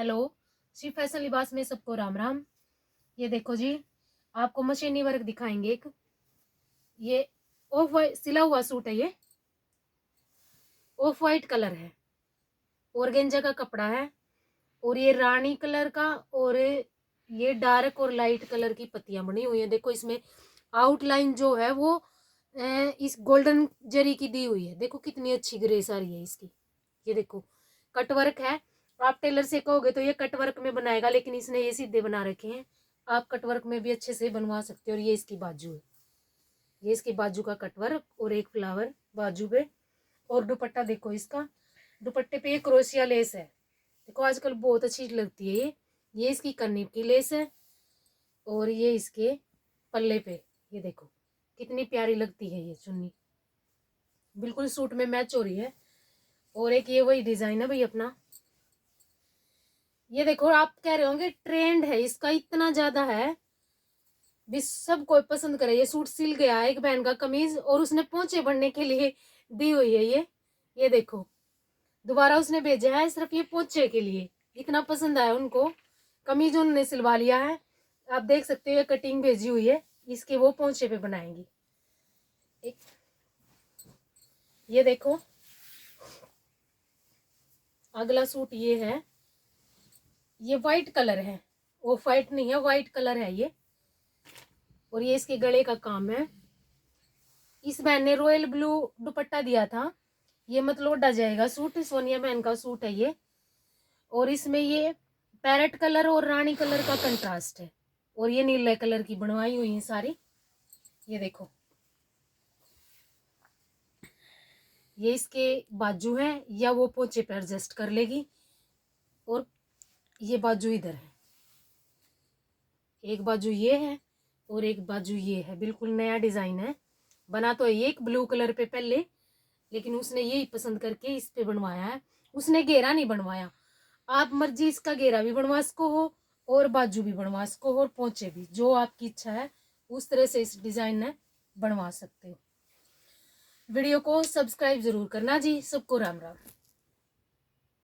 Hello, Shri fashion लिबास में सबको राम राम। ये देखो जी, आपको मशीनी वर्क दिखाएंगे एक। ये ऑफ वाइट सिला हुआ सूट है। ये ऑफ वाइट कलर है, ऑर्गेंजा का कपड़ा है। और ये रानी कलर का और ये डार्क और लाइट कलर की पत्तियां बनी हुई है। देखो इसमें आउटलाइन जो है वो इस गोल्डन जरी की दी हुई है। देखो कितनी अच्छी ग्रेस आ रही है इसकी। ये देखो कटवर्क है। आप टेलर से कहोगे तो ये कटवर्क में बनाएगा, लेकिन इसने ये सीधे बना रखे हैं। आप कटवर्क में भी अच्छे से बनवा सकते हो। और ये इसकी बाजू है, ये इसकी बाजू का कटवर्क और एक फ्लावर बाजू पे। और दुपट्टा देखो इसका, दुपट्टे पे एक क्रोशिया लेस है। देखो आजकल बहुत अच्छी लगती है ये इसकी कन्नी की लेस है। और ये इसके पल्ले पे ये देखो कितनी प्यारी लगती है। ये चुन्नी बिल्कुल सूट में मैच हो रही है। और एक ये वही डिजाइन है भाई अपना। ये देखो, आप कह रहे होंगे ट्रेंड है इसका इतना ज्यादा है, भी सब कोई पसंद करे। ये सूट सिल गया है, एक बहन का कमीज, और उसने पोंचे बनने के लिए दी हुई है ये देखो दोबारा उसने भेजा है सिर्फ ये पोंचे के लिए। इतना पसंद आया उनको, कमीज उन्होंने सिलवा लिया है। आप देख सकते हो ये कटिंग भेजी हुई है, इसके वो पोंचे पे बनाएंगी। एक ये देखो अगला सूट ये है। ये वाइट कलर है, ऑफ वाइट नहीं है, वाइट कलर है ये। और ये इसके गले का काम है। इस बहन ने रॉयल ब्लू दुपट्टा दिया था। ये मत लोडा जाएगा सूट, सोनिया बहन का सूट है ये। और इसमें ये पैरेट कलर और रानी कलर का कंट्रास्ट है। और ये नीले कलर की बनवाई हुई है सारी। ये देखो ये इसके बाजू है, या वो पोंचे पे एडजस्ट कर लेगी। और ये बाजू इधर है, एक बाजू ये है और एक बाजू ये है। बिल्कुल नया डिजाइन है। बना तो ये एक ब्लू कलर पे पहले, लेकिन उसने यही पसंद करके इस पे बनवाया है। उसने घेरा नहीं बनवाया। आप मर्जी इसका घेरा भी बनवा सको हो और बाजू भी बनवा सको हो और पोंचे भी, जो आपकी इच्छा है उस तरह से इस डिजाइन में बनवा सकते हो। वीडियो को सब्सक्राइब जरूर करना जी। सबको राम राम।